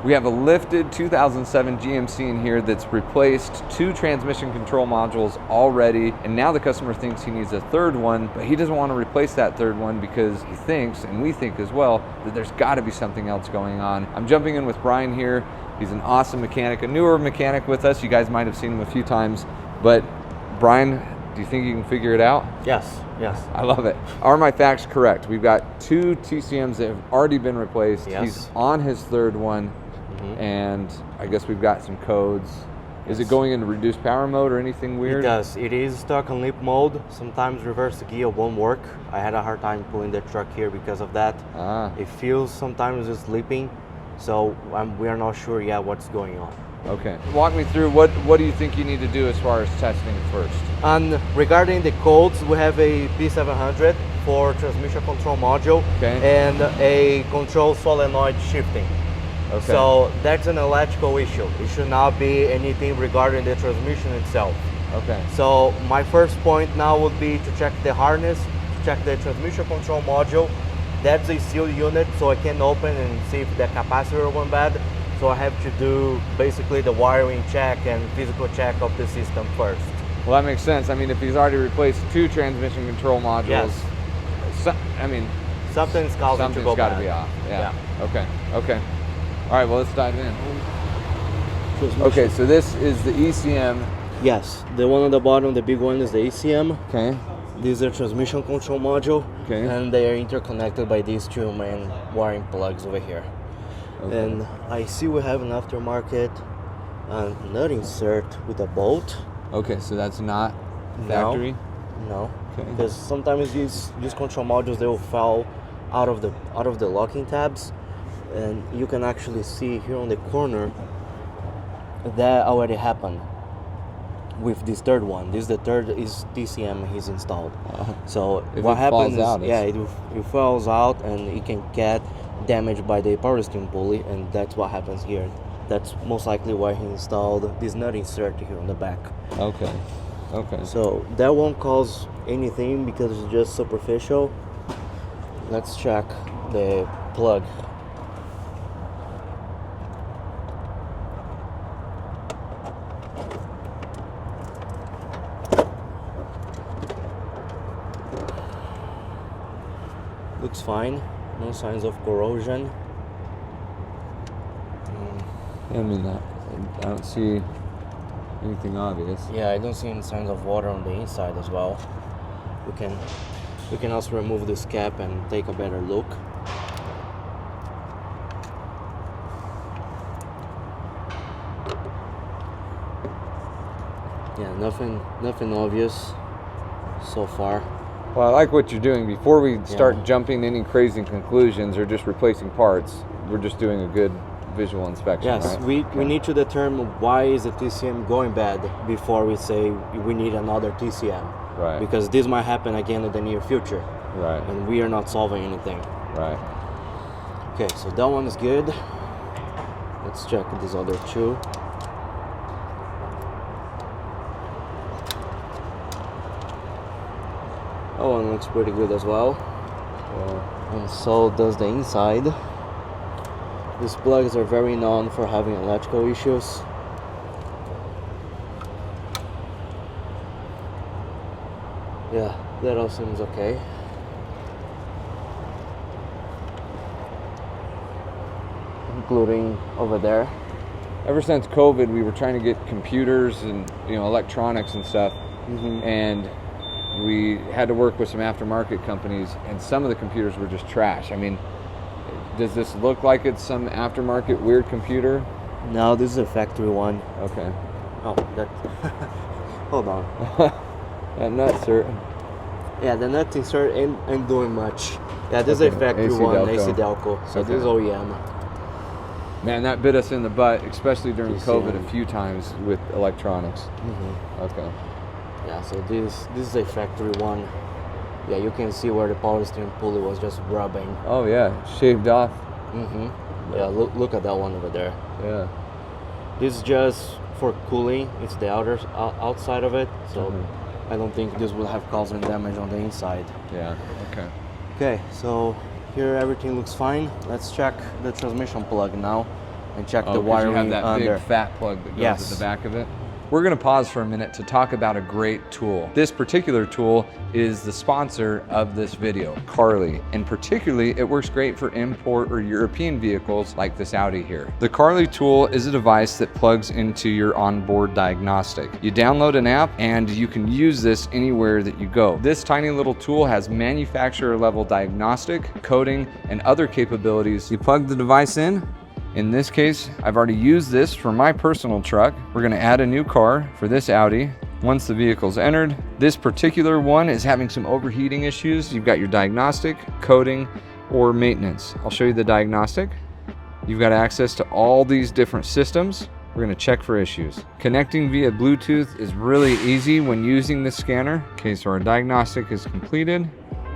We have a lifted 2007 GMC in here that's replaced 2 transmission control modules already, and now the customer thinks he needs a third one, but he doesn't want to replace that third one because he thinks, and we think as well, that there's got to be something else going on. I'm jumping in with Brian here. He's an awesome mechanic, a newer mechanic with us. You guys might have seen him a few times, but Brian, do you think you can figure it out? Yes. I love it. Are my facts correct? We've got 2 TCMs that have already been replaced. Yes. He's on his third one. And I guess we've got some codes. Is it going into reduced power mode or anything weird? It does. It is stuck on leap mode. Sometimes reverse gear won't work. I had a hard time pulling the truck here because of that. It feels sometimes it's leaping, so we are not sure yet what's going on. Okay. Walk me through what do you think you need to do as far as testing first? And regarding the codes, we have a P700 for transmission control module and a control solenoid shifting. Okay. So that's an electrical issue. It should not be anything regarding the transmission itself. Okay. So my first point now would be to check the harness, check the transmission control module. That's a sealed unit, so I can open and see if the capacitor went bad. So I have to do basically the wiring check and physical check of the system first. Well, that makes sense. I mean, if he's already replaced 2 transmission control modules, something's causing to go got to bad. be off. Yeah. Okay. All right, well, let's dive in. Okay, so this is the ECM. Yes, the one on the bottom, the big one, is the ECM. Okay. These are transmission control module, and they are interconnected by these 2 main wiring plugs over here. Okay. And I see we have an aftermarket nut insert with a bolt. Okay, so that's not factory? No. Okay. Because sometimes these control modules, they will fall out of the locking tabs. And you can actually see here on the corner that already happened with this third one. This is the third TCM he's installed. So what happens is, it falls out and it can get damaged by the power steering pulley, and that's what happens here. That's most likely why he installed this nut insert here on the back. Okay. So that won't cause anything because it's just superficial. Let's check the plug. Looks fine, no signs of corrosion. I mean, I don't see anything obvious. Yeah, I don't see any signs of water on the inside as well. We can also remove this cap and take a better look. Yeah, nothing obvious so far. Well, I like what you're doing. Before we start jumping any crazy conclusions or just replacing parts, we're just doing a good visual inspection. Yes, right? we need to determine why is the TCM going bad before we say we need another TCM. Right. Because this might happen again in the near future. Right. And we are not solving anything. Right. Okay, so that one is good. Let's check these other 2. That one looks pretty good as well. And so does the inside. These plugs are very known for having electrical issues. Yeah, that all seems okay. Including over there. Ever since COVID, we were trying to get computers and electronics and stuff, and we had to work with some aftermarket companies, and some of the computers were just trash. I mean, does this look like it's some aftermarket weird computer? No, this is a factory one. Okay. Oh, that. Hold on. That nut, sir. Yeah, the nut insert ain't doing much. Yeah, this is a factory one, AC Delco. So this is OEM. Man, that bit us in the butt, especially during COVID a few times with electronics. Okay. Yeah, so this is a factory one. Yeah, you can see where the power steering pulley was just rubbing. Oh yeah, shaved off. Yeah, look at that one over there. Yeah. This is just for cooling. It's the outside of it, so I don't think this will have caused any damage on the inside. Yeah. Okay. Okay, so here everything looks fine. Let's check the transmission plug now. and check the 'cause wiring you have that under. big fat plug that goes Yes. at the back of it. We're going to pause for a minute to talk about a great tool. This particular tool is the sponsor of this video, Carly, and particularly it works great for import or European vehicles like this Audi here. The Carly tool is a device that plugs into your onboard diagnostic. You download an app and you can use this anywhere that you go. This tiny little tool has manufacturer level diagnostic, coding, and other capabilities. You plug the device in. In this case, I've already used this for my personal truck. We're gonna add a new car for this Audi. Once the vehicle's entered, this particular one is having some overheating issues. You've got your diagnostic, coding, or maintenance. I'll show you the diagnostic. You've got access to all these different systems. We're gonna check for issues. Connecting via Bluetooth is really easy when using this scanner. Okay, so our diagnostic is completed.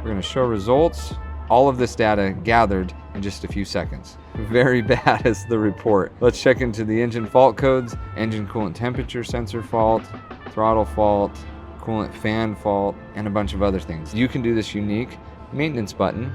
We're gonna show results. All of this data gathered in just a few seconds. Very bad is the report. Let's check into the engine fault codes, engine coolant temperature sensor fault, throttle fault, coolant fan fault, and a bunch of other things. You can do this unique maintenance button,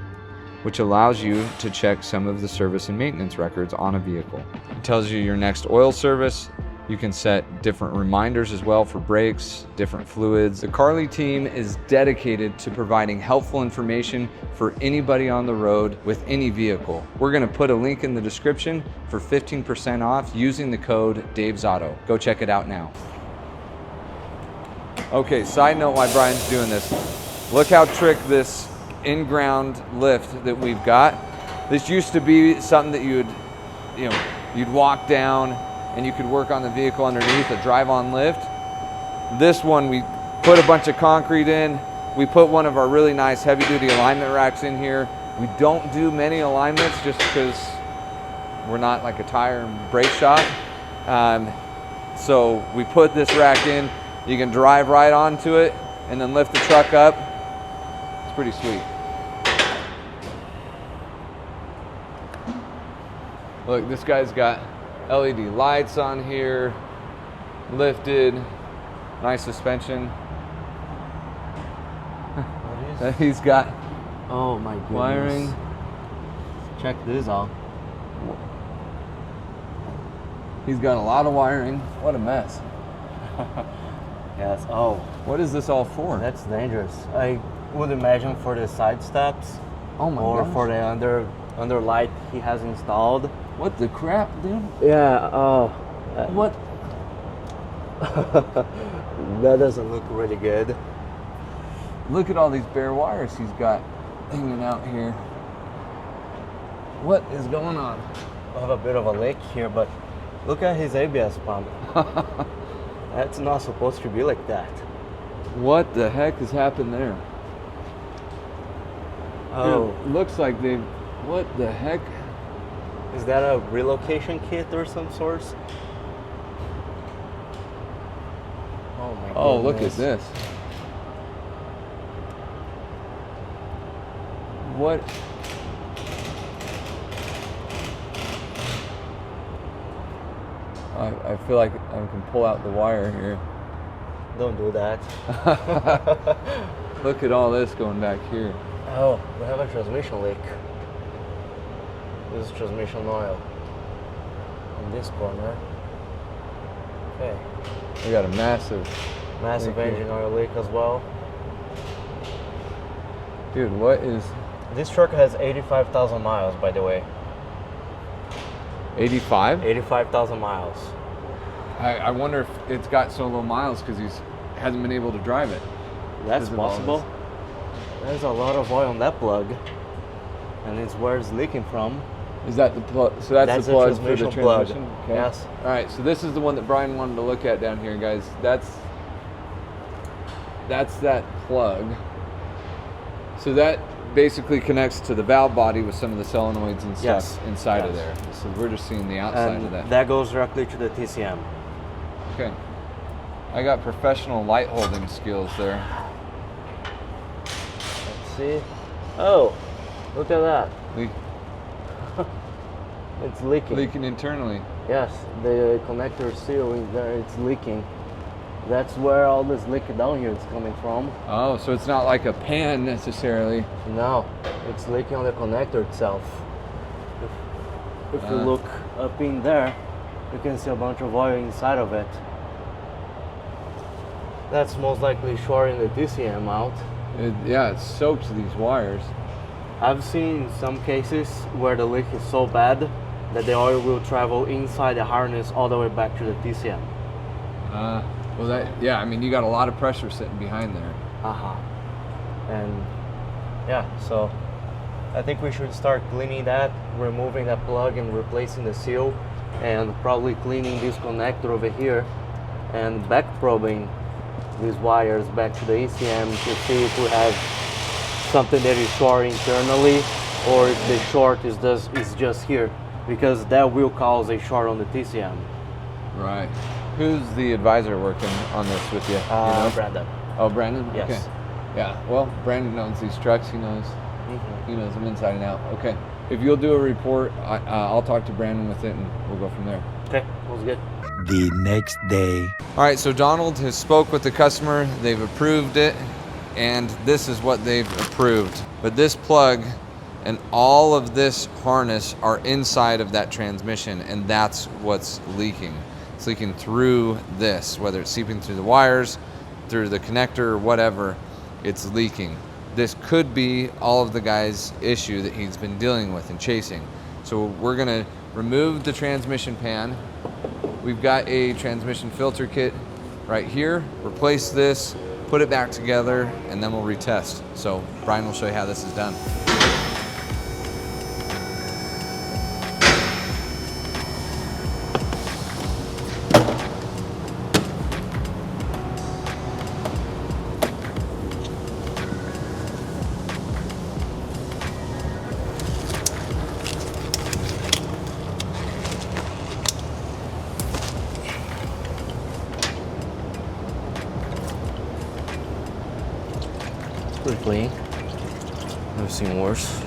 which allows you to check some of the service and maintenance records on a vehicle. It tells you your next oil service. You can set different reminders as well for brakes, different fluids. The Carly team is dedicated to providing helpful information for anybody on the road with any vehicle. We're gonna put a link in the description for 15% off using the code Dave's Auto. Go check it out now. Okay, side note why Brian's doing this. Look how trick this in-ground lift that we've got. This used to be something that you'd walk down and you could work on the vehicle underneath, a drive-on lift. This one, we put a bunch of concrete in. We put one of our really nice heavy-duty alignment racks in here. We don't do many alignments just because we're not like a tire and brake shop. So we put this rack in. You can drive right onto it and then lift the truck up. It's pretty sweet. Look, this guy's got LED lights on here, lifted, nice suspension. He's got Oh my goodness. wiring. Check this out. He's got a lot of wiring. What a mess. Yes. Oh, What is this all for? that's dangerous. I would imagine for the side steps, Oh my or gosh. for the under light he has installed. What the crap, dude? Yeah. Oh. What? That doesn't look really good. Look at all these bare wires he's got hanging out here. What is going on? I have a bit of a leak here, but look at his ABS pump. That's not supposed to be like that. What the heck has happened there? Oh, Dude, looks like they. What the heck? is that a relocation kit or some sort? Oh my Oh, look at goodness. this. What? I feel like I can pull out the wire here. Don't do that. Look at all this going back here. Oh, we have a transmission leak. This is transmission oil. In this corner. Okay. We got a massive. Massive Leak here. engine oil leak as well. Dude, what is This truck has 85,000 miles, by the way. 85? 85,000 miles. I wonder if it's got so low miles because he's hasn't been able to drive it. That's Because of all possible. There's a lot of oil on that plug. And it's where it's leaking from. Is that the plug? So that's the plug for the transmission plug. transmission? Okay. Yes. All right, so this is the one that Brian wanted to look at down here, guys. That's that plug. So that basically connects to the valve body with some of the solenoids and stuff Yes. inside of Yes. there. So we're just seeing the outside And of that. that goes directly to the TCM. Okay. I got professional light holding skills there. Let's see. Oh, look at that. It's leaking. Leaking internally. Yes, the connector seal in there, it's leaking. That's where all this liquid down here is coming from. Oh, so it's not like a pan necessarily. No, it's leaking on the connector itself. If you look up in there, you can see a bunch of oil inside of it. That's most likely shorting the TCM out. Yeah, it soaks these wires. I've seen some cases where the leak is so bad that the oil will travel inside the harness all the way back to the TCM. Well, yeah, I mean, you got a lot of pressure sitting behind there. And yeah, so I think we should start cleaning that, removing that plug and replacing the seal, and probably cleaning this connector over here and back probing these wires back to the ECM to see if we have something that is short internally or if the short is just here, because that will cause a short on the TCM. Right. Who's the advisor working on this with you? You know? Brandon. Oh, Brandon? Yes. Okay. Yeah, well, Brandon knows these trucks. He knows them inside and out. Okay. If you'll do a report, I'll talk to Brandon with it and we'll go from there. Okay, was good. The next day. All right, so Donald has spoke with the customer. They've approved it, and this is what they've approved. But this plug and all of this harness are inside of that transmission, and that's what's leaking. It's leaking through this, whether it's seeping through the wires, through the connector, or whatever, it's leaking. This could be all of the guy's issue that he's been dealing with and chasing. So we're gonna remove the transmission pan. We've got a transmission filter kit right here. Replace this, put it back together, and then we'll retest. So Brian will show you how this is done. Pretty clean. I've seen worse.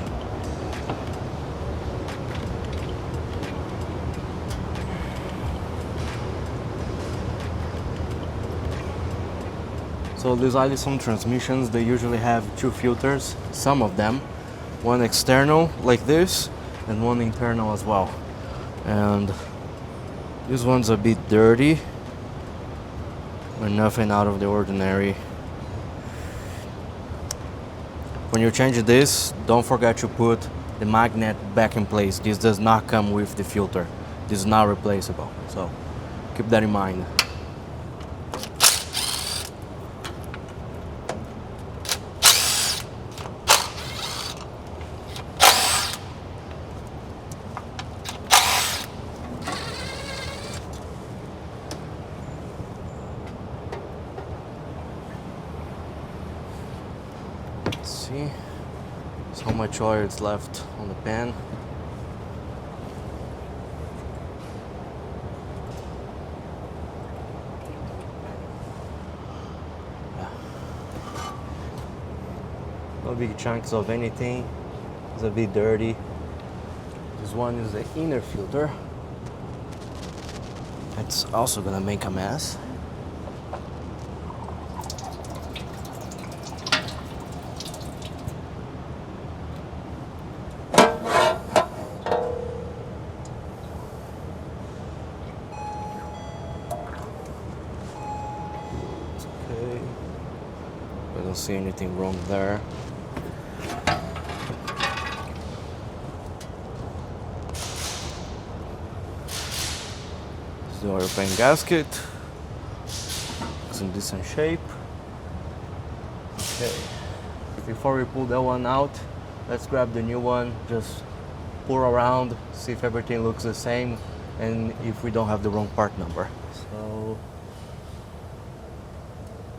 So these Additives transmissions, they usually have two filters, some of them. One external like this and one internal as well. And this one's a bit dirty, but nothing out of the ordinary. When you change this, don't forget to put the magnet back in place. This does not come with the filter. This is not replaceable, so keep that in mind. Let's see how much oil is left on the pan. No big chunks of anything. It's a bit dirty. This one is the inner filter. It's also gonna make a mess. Okay. I don't see anything wrong there. This is the oil pan gasket. It's in decent shape. Okay. Before we pull that one out, let's grab the new one. Just pour around, see if everything looks the same, and if we don't have the wrong part number. So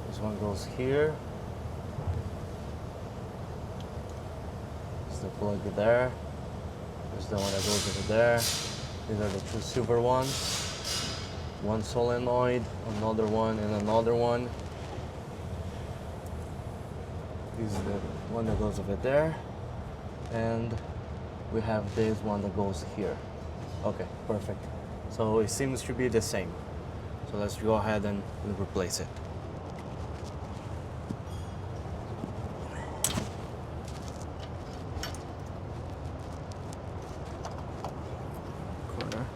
this one goes here. There's the plug there. There's the one that goes over there. These are the two silver ones. One solenoid, another one, and another one. This is the one that goes over there. And we have this one that goes here. Okay, perfect. So it seems to be the same. So let's go ahead and replace it. Corner.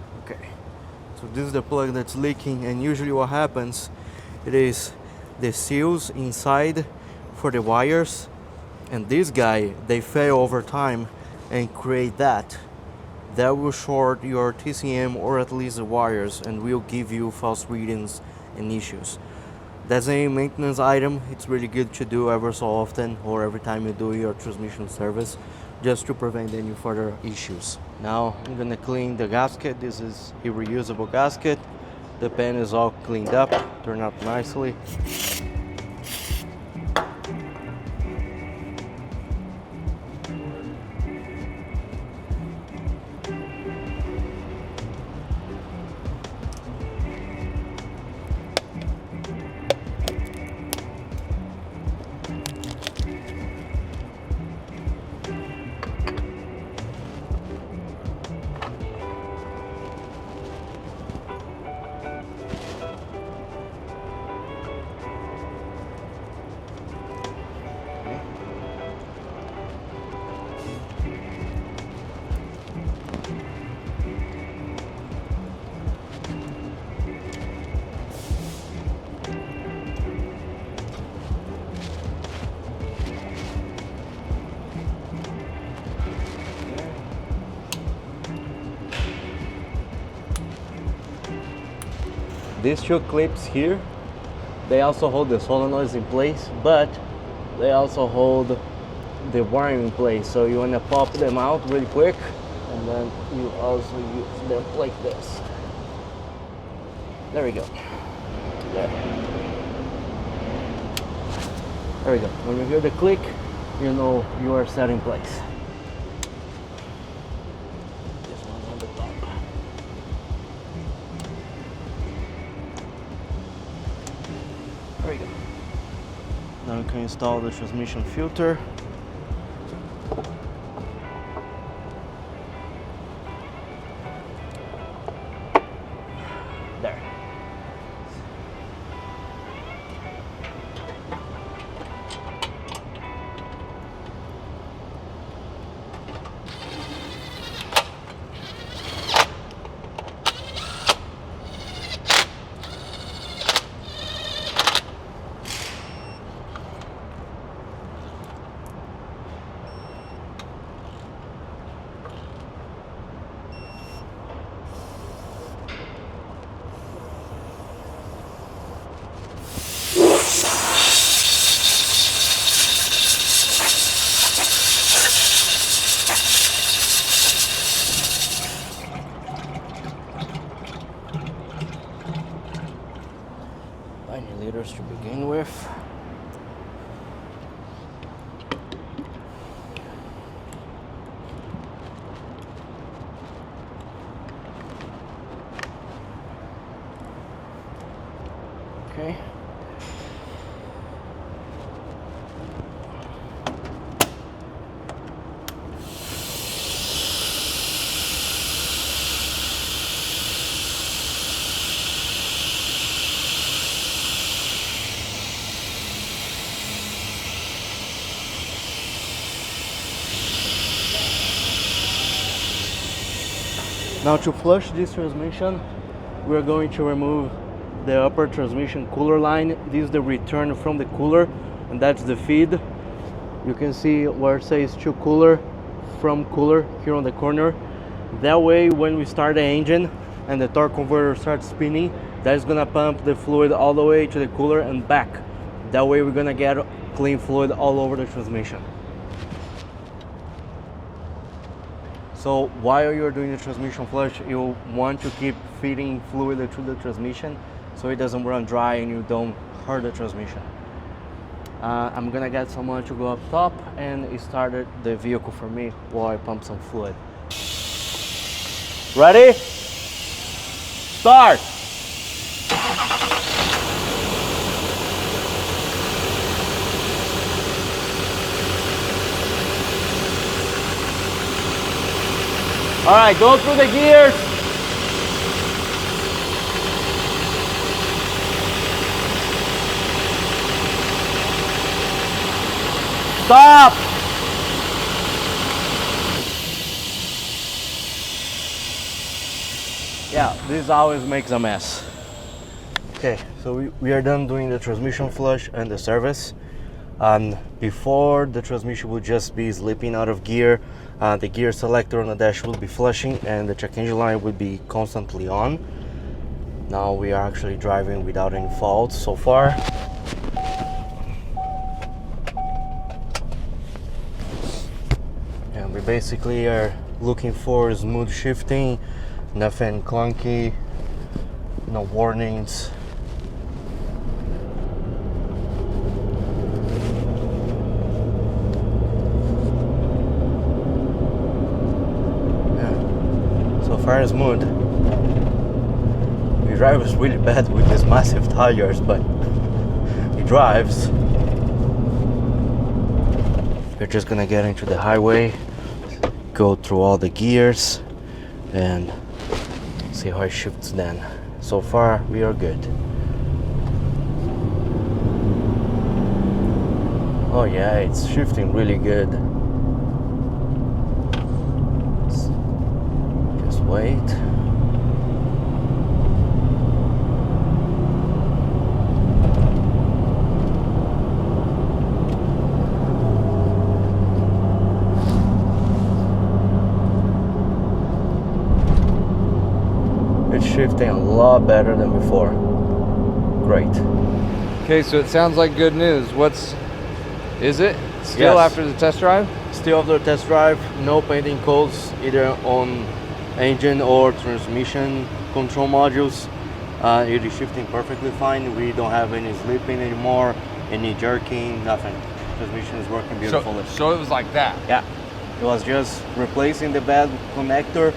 So this is the plug that's leaking, and usually what happens, it is the seals inside for the wires, and this guy, they fail over time and create that will short your TCM or at least the wires and will give you false readings and issues. That's a maintenance item. It's really good to do ever so often or every time you do your transmission service, just to prevent any further issues. Now I'm gonna clean the gasket. This is a reusable gasket. The pan is all cleaned up, turned out nicely. These two clips here, they also hold the solenoids in place, but they also hold the wiring in place. So you want to pop them out really quick, and then you also use them like this. There we go. There we go. When you hear the click, you know you are set in place. This one on the top. There we go. Now you can install the transmission filter. There. Liters to begin with. Okay. Now to flush this transmission, we're going to remove the upper transmission cooler line. This is the return from the cooler, and that's the feed. You can see where it says to cooler, from cooler here on the corner. That way, when we start the engine and the torque converter starts spinning, that's gonna pump the fluid all the way to the cooler and back. That way we're gonna get clean fluid all over the transmission. So while you're doing the transmission flush, you want to keep feeding fluid through the transmission so it doesn't run dry and you don't hurt the transmission. I'm gonna get someone to go up top and start the vehicle for me while I pump some fluid. Ready? Start! All right, go through the gears. Stop. Yeah, this always makes a mess. Okay, so we are done doing the transmission flush and the service. And before, the transmission would just be slipping out of gear, the gear selector on the dash will be flushing, and the check engine light would be constantly on. Now we are actually driving without any faults so far. And we basically are looking for smooth shifting, nothing clunky, no warnings. So far smooth. He drives really bad with these massive tires, but he drives. We're just gonna get into the highway, go through all the gears, and see how it shifts then. So far, we are good. Oh yeah, it's shifting really good. Just wait. It's shifting a lot better than before. Great. Okay, so it sounds like good news. Is it still Yes. after the test drive? Still after test drive, no painting codes either on engine or transmission control modules. It is shifting perfectly fine. We don't have any slipping anymore, any jerking, nothing. Transmission is working beautifully. So it was like that. Yeah, it was just replacing the bad connector,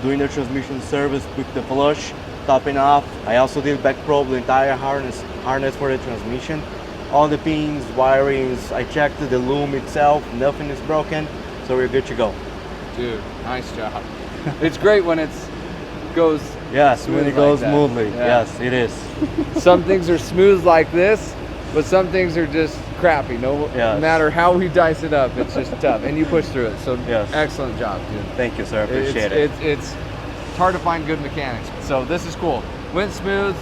doing the transmission service with the flush, topping off. I also did back probe the entire harness for the transmission. All the pins, wirings, I checked the loom itself, nothing is broken, so we're good to go. Dude, nice job. It's great when it goes Yes, when smooth it goes like that. smoothly, Yeah. yes, it is. Some things are smooth like this, but some things are just crappy. No Yes. matter how we dice it up, it's just tough. And you push through it. So Yes. excellent job, dude. Thank you, sir, I appreciate It's hard to find good mechanics. So this is cool. Went smooth,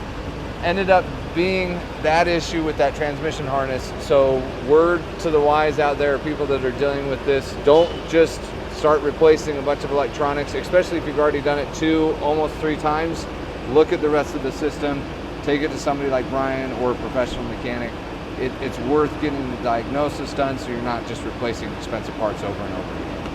ended up being that issue with that transmission harness. So word to the wise out there, people that are dealing with this, don't just start replacing a bunch of electronics, especially if you've already done it 2, almost 3 times. Look at the rest of the system, take it to somebody like Brian or a professional mechanic. It's worth getting the diagnosis done so you're not just replacing expensive parts over and over again.